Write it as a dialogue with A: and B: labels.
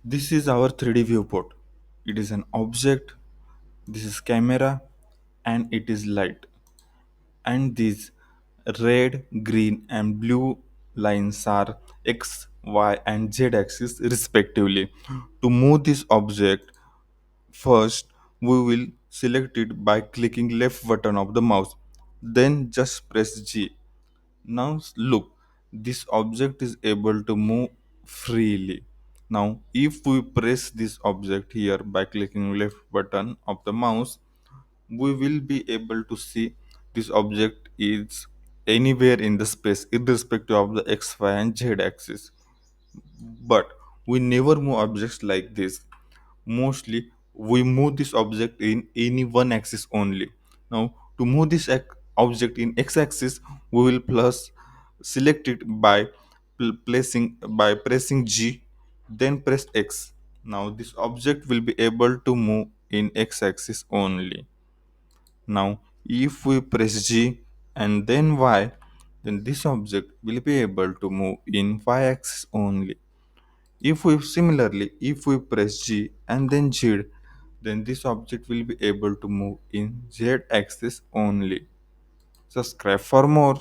A: This is our 3D viewport. It is an object, this is camera, and it is light. And these red, green, and blue lines are x, y, and z axis respectively. To move this object, first we will select it by clicking left button of the mouse. Then just press G. Now look, this object is able to move freely. Now if we press this object here by clicking left button of the mouse, we will be able to see this object is anywhere in the space irrespective of the x, y, and z axis. But we never move objects like this. Mostly we move this object in any one axis only. Now to move this object in x axis, we will plus select it by placing by pressing G, then press X. Now this object will be able to move in x axis only. Now if we press G and then Y, then this object will be able to move in y axis only. If we press G and then Z, then this object will be able to move in Z axis only. Subscribe for more.